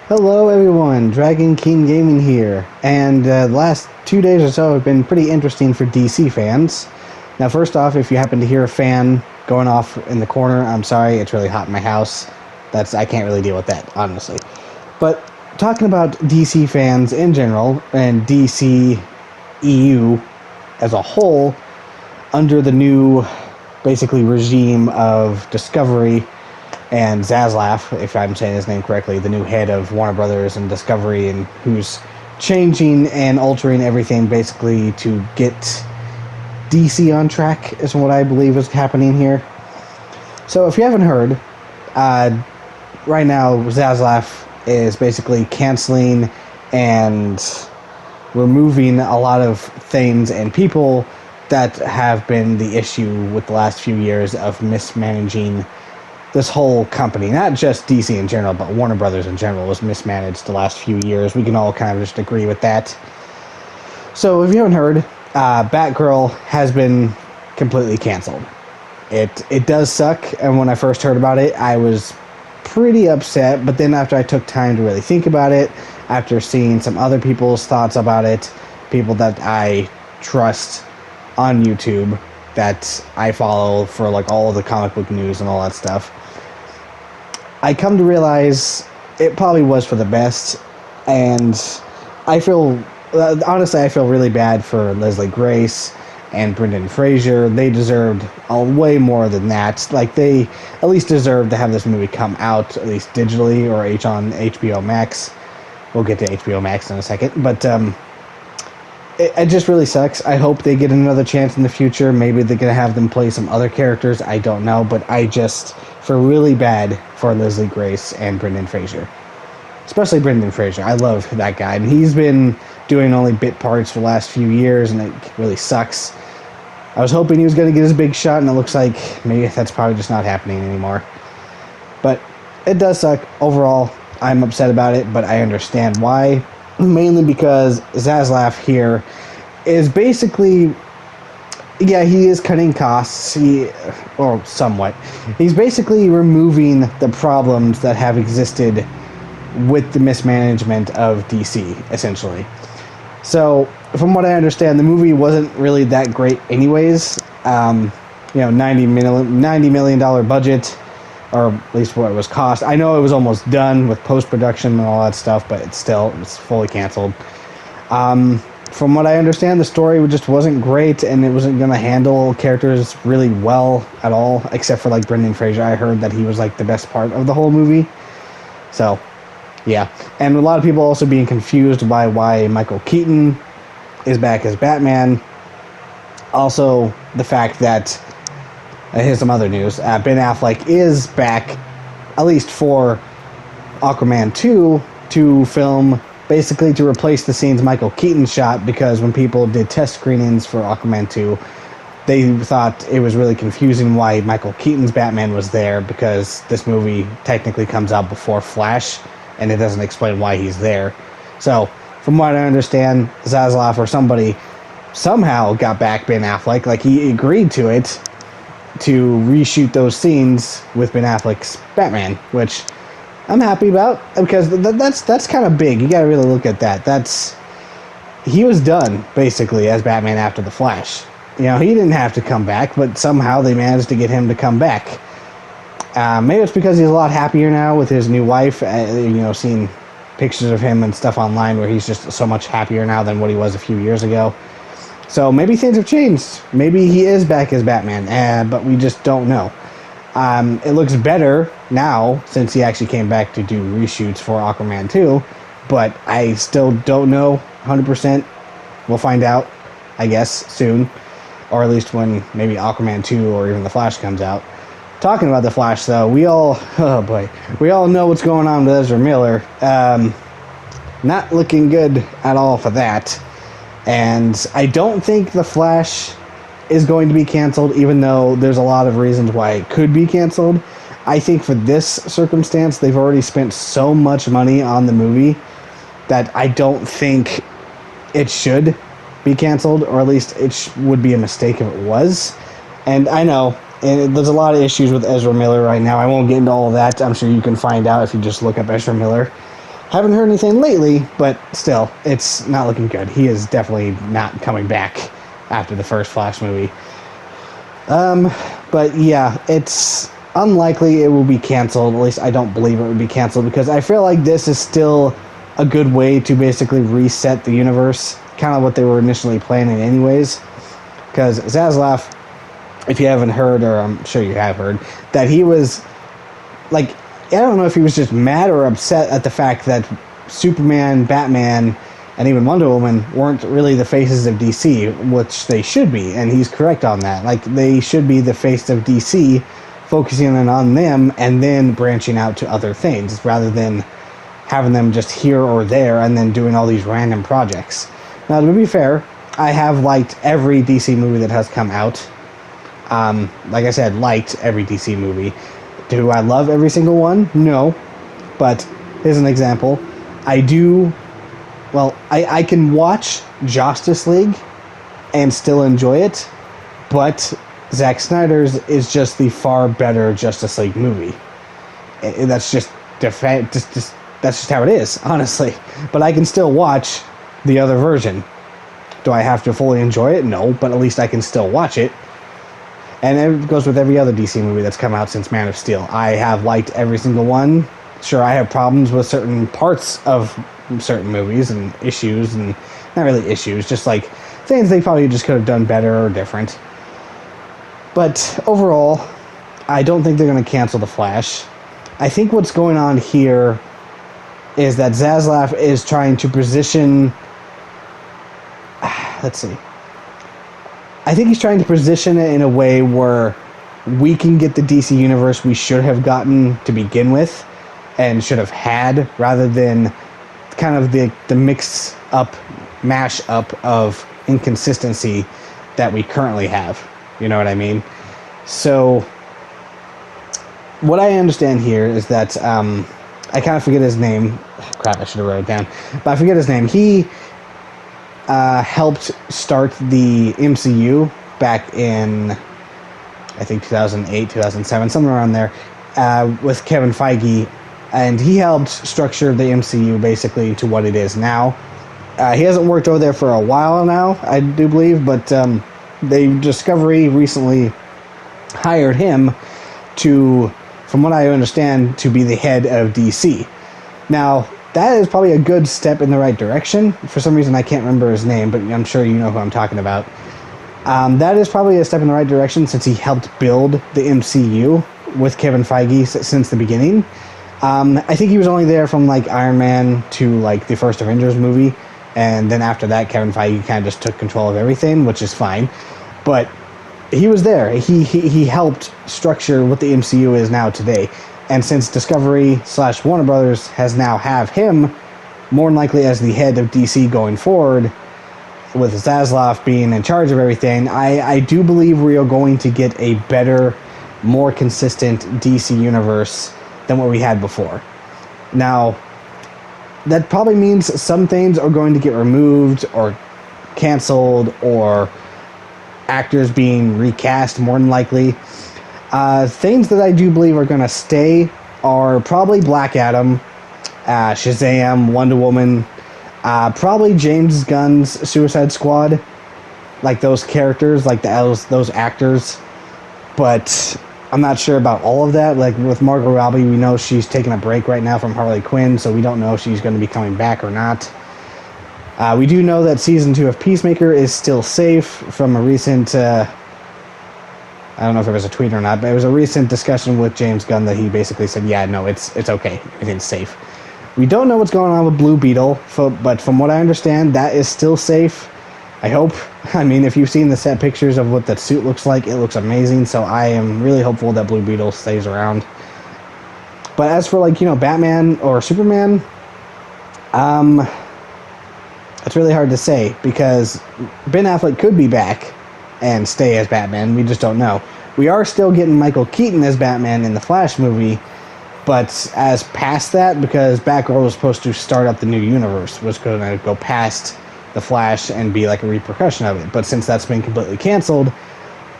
Hello everyone, Dragon King Gaming here, and the last 2 days or so have been pretty interesting for DC fans. Now first off, if you happen to hear a fan going off in the corner, I'm sorry, it's really hot in my house. I can't really deal with that, honestly. But talking about DC fans in general, and DCEU as a whole, under the new, basically, regime of Discovery and Zaslav, if I'm saying his name correctly, the new head of Warner Brothers and Discovery, and who's changing and altering everything basically to get DC on track, is what I believe is happening here. So if you haven't heard, right now Zaslav is basically canceling and removing a lot of things and people that have been the issue with the last few years of mismanaging this whole company. Not just DC in general, but Warner Brothers in general was mismanaged the last few years. We can all kind of just agree with that. So if you haven't heard, Batgirl has been completely canceled. It does suck, and when I first heard about it, I was pretty upset, but then after I took time to really think about it, after seeing some other people's thoughts about it, people that I trust on YouTube, that I follow for like all of the comic book news and all that stuff, I come to realize it probably was for the best, and I feel, honestly, I feel really bad for Leslie Grace and Brendan Fraser. They deserved way more than that. Like, they at least deserved to have this movie come out, at least digitally, or on HBO Max. We'll get to HBO Max in a second, but it just really sucks. I hope they get another chance in the future. Maybe they're going to have them play some other characters. I don't know, but I just feel really bad for Leslie Grace and Brendan Fraser. Especially Brendan Fraser. I love that guy, and he's been doing only bit parts for the last few years, and it really sucks. I was hoping he was going to get his big shot, and it looks like maybe that's probably just not happening anymore. But it does suck. Overall, I'm upset about it, but I understand why. Mainly because Zaslav here is basically, yeah, he is cutting costs, or somewhat. He's basically removing the problems that have existed with the mismanagement of DC, essentially. So, from what I understand, the movie wasn't really that great anyways. $90 million budget, or at least what it was cost. I know it was almost done with post-production and all that stuff, but it's fully canceled. From what I understand, the story just wasn't great, and it wasn't going to handle characters really well at all, except for like Brendan Fraser. I heard that he was like the best part of the whole movie. So, yeah. And a lot of people also being confused by why Michael Keaton is back as Batman. Also, the fact that here's some other news. Ben Affleck is back, at least for Aquaman 2, to film, basically to replace the scenes Michael Keaton shot, because when people did test screenings for Aquaman 2, they thought it was really confusing why Michael Keaton's Batman was there, because this movie technically comes out before Flash, and it doesn't explain why he's there. So, from what I understand, Zaslav or somebody somehow got back Ben Affleck, like he agreed to it, to reshoot those scenes with Ben Affleck's Batman, which I'm happy about, because that's kind of big. You gotta really look at that. He was done, basically, as Batman after The Flash. You know, he didn't have to come back, but somehow they managed to get him to come back. Maybe it's because he's a lot happier now with his new wife, seeing pictures of him and stuff online where he's just so much happier now than what he was a few years ago. So maybe things have changed. Maybe he is back as Batman, but we just don't know. It looks better now since he actually came back to do reshoots for Aquaman 2, but I still don't know 100%. We'll find out, I guess, soon, or at least when maybe Aquaman 2 or even The Flash comes out. Talking about The Flash, though, we all know what's going on with Ezra Miller. Not looking good at all for that. And I don't think The Flash is going to be canceled, even though there's a lot of reasons why it could be canceled. I think for this circumstance, they've already spent so much money on the movie that I don't think it should be canceled, or at least it would be a mistake if it was. And I know, and there's a lot of issues with Ezra Miller right now. I won't get into all of that. I'm sure you can find out if you just look up Ezra Miller. Haven't heard anything lately, but still, it's not looking good. He is definitely not coming back after the first Flash movie. But yeah, it's unlikely it will be canceled. At least I don't believe it would be canceled, because I feel like this is still a good way to basically reset the universe, kind of what they were initially planning anyways. Because Zaslav, if you haven't heard, or I'm sure you have heard, that he was, like, I don't know if he was just mad or upset at the fact that Superman, Batman, and even Wonder Woman weren't really the faces of DC, which they should be, and he's correct on that. Like, they should be the face of DC, focusing on them, and then branching out to other things, rather than having them just here or there, and then doing all these random projects. Now, to be fair, I have liked every DC movie that has come out. Like I said, liked every DC movie. Do I love every single one? No. But here's an example. I can watch Justice League and still enjoy it, but Zack Snyder's is just the far better Justice League movie. That's just that's just how it is, honestly. But I can still watch the other version. Do I have to fully enjoy it? No, but at least I can still watch it. And it goes with every other DC movie that's come out since Man of Steel. I have liked every single one. Sure, I have problems with certain parts of certain movies and issues, and not really issues, just like things they probably just could have done better or different. But overall, I don't think they're going to cancel The Flash. I think what's going on here is that Zaslav is trying to position... Let's see. I think he's trying to position it in a way where we can get the DC universe we should have gotten to begin with and should have had, rather than kind of the mix up, mash up of inconsistency that we currently have. You know what I mean? So what I understand here is that I kind of forget his name. Crap, I should have wrote it down. But I forget his name. He helped start the MCU back in, I think, 2008, 2007, somewhere around there, with Kevin Feige, and he helped structure the MCU basically into what it is now. He hasn't worked over there for a while now, I do believe, but Discovery recently hired him to, from what I understand, to be the head of DC. Now, that is probably a good step in the right direction. For some reason, I can't remember his name, but I'm sure you know who I'm talking about. That is probably a step in the right direction, since he helped build the MCU with Kevin Feige since the beginning. I think he was only there from like Iron Man to like the first Avengers movie, and then after that, Kevin Feige kind of just took control of everything, which is fine. But he was there. He helped structure what the MCU is now today. And since Discovery / Warner Brothers has now have him more than likely as the head of DC going forward, with Zaslav being in charge of everything, I do believe we are going to get a better, more consistent DC universe than what we had before. Now, that probably means some things are going to get removed or canceled, or actors being recast more than likely. Things that I do believe are going to stay are probably Black Adam, Shazam, Wonder Woman, probably James Gunn's Suicide Squad, like those characters, like those actors. But I'm not sure about all of that. Like with Margot Robbie, we know she's taking a break right now from Harley Quinn, so we don't know if she's going to be coming back or not. We do know that Season 2 of Peacemaker is still safe from a recent... I don't know if it was a tweet or not, but it was a recent discussion with James Gunn that he basically said, yeah, no, it's okay. Everything's safe. We don't know what's going on with Blue Beetle, but from what I understand, that is still safe. I hope. I mean, if you've seen the set pictures of what that suit looks like, it looks amazing, so I am really hopeful that Blue Beetle stays around. But as for, like, Batman or Superman, it's really hard to say, because Ben Affleck could be back and stay as Batman. We just don't know. We are still getting Michael Keaton as Batman in the Flash movie, but as past that, because Batgirl was supposed to start up the new universe, was going to go past the Flash and be like a repercussion of it. But since that's been completely canceled,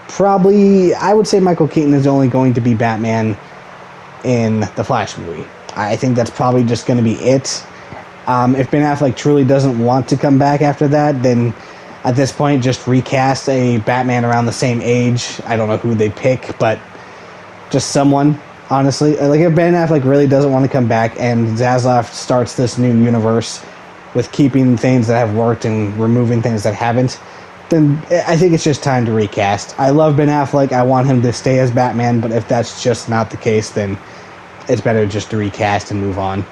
probably, I would say Michael Keaton is only going to be Batman in the Flash movie. I think that's probably just going to be it. If Ben Affleck truly doesn't want to come back after that, then at this point, just recast a Batman around the same age. I don't know who they'd pick, but just someone, honestly. Like, if Ben Affleck really doesn't want to come back and Zaslav starts this new universe with keeping things that have worked and removing things that haven't, then I think it's just time to recast. I love Ben Affleck. I want him to stay as Batman, but if that's just not the case, then it's better just to recast and move on.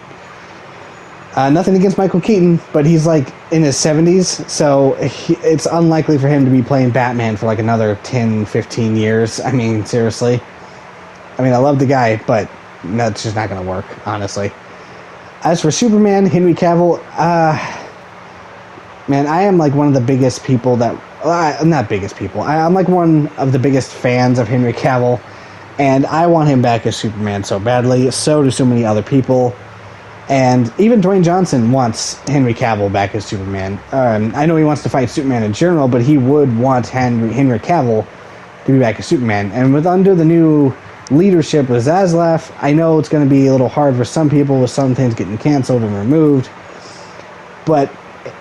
Nothing against Michael Keaton, but he's like in his 70s, so it's unlikely for him to be playing Batman for like another 10, 15 years. I mean, seriously. I mean, I love the guy, but that's just not going to work, honestly. As for Superman, Henry Cavill, man, I am like one of the biggest people that... not biggest people. I'm like one of the biggest fans of Henry Cavill, and I want him back as Superman so badly. So do so many other people. And even Dwayne Johnson wants Henry Cavill back as Superman. I know he wants to fight Superman in general, but he would want Henry Cavill to be back as Superman. And under the new leadership with Zaslav, I know it's going to be a little hard for some people with some things getting canceled and removed. But,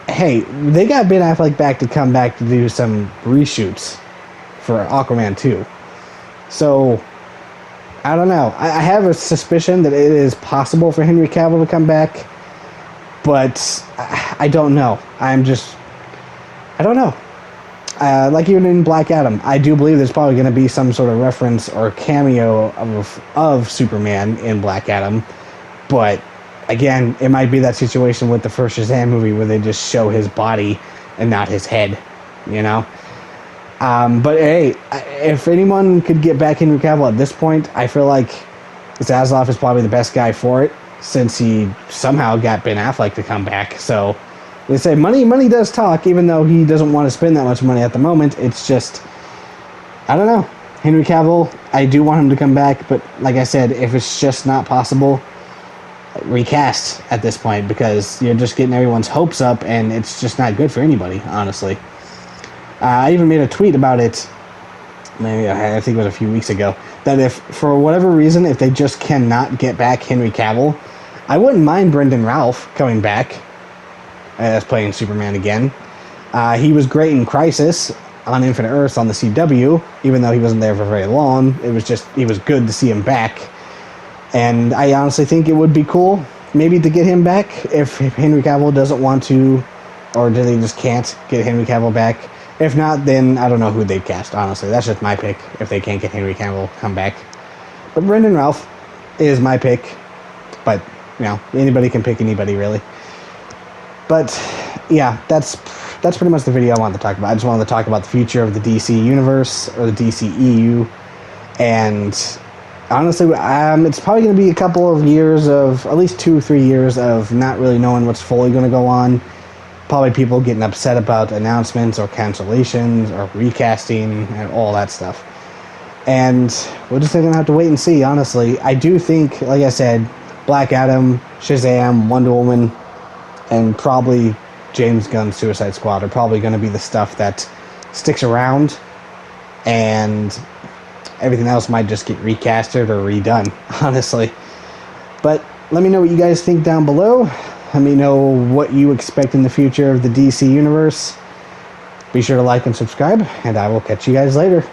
hey, they got Ben Affleck back to come back to do some reshoots for Aquaman 2. So, I don't know. I have a suspicion that it is possible for Henry Cavill to come back, but I don't know. I don't know. Like even in Black Adam, I do believe there's probably going to be some sort of reference or cameo of Superman in Black Adam, but again, it might be that situation with the first Shazam movie where they just show his body and not his head, you know? But hey, if anyone could get back Henry Cavill at this point, I feel like Zaslav is probably the best guy for it, since he somehow got Ben Affleck to come back. So they say money does talk, even though he doesn't want to spend that much money at the moment. It's just, I don't know. Henry Cavill, I do want him to come back, but like I said, if it's just not possible, recast at this point, because you're just getting everyone's hopes up, and it's just not good for anybody, honestly. I even made a tweet about it, maybe I think it was a few weeks ago, that if, for whatever reason, if they just cannot get back Henry Cavill, I wouldn't mind Brendan Routh coming back as playing Superman again. He was great in Crisis on Infinite Earths on the CW, even though he wasn't there for very long. It was good to see him back. And I honestly think it would be cool, maybe to get him back, if Henry Cavill doesn't want to, or they just can't get Henry Cavill back. If not, then I don't know who they'd cast, honestly. That's just my pick, if they can't get Henry Cavill come back. But Brendan Routh is my pick. But, you know, anybody can pick anybody, really. But, yeah, that's pretty much the video I wanted to talk about. I just wanted to talk about the future of the DC Universe, or the DCEU. And honestly, it's probably going to be a couple of years of, at least 2 or 3 years of not really knowing what's fully going to go on. Probably people getting upset about announcements or cancellations or recasting and all that stuff. And we're just going to have to wait and see, honestly. I do think, like I said, Black Adam, Shazam, Wonder Woman, and probably James Gunn's Suicide Squad are probably going to be the stuff that sticks around, and everything else might just get recasted or redone, honestly. But let me know what you guys think down below. Let me know what you expect in the future of the DC Universe. Be sure to like and subscribe, and I will catch you guys later.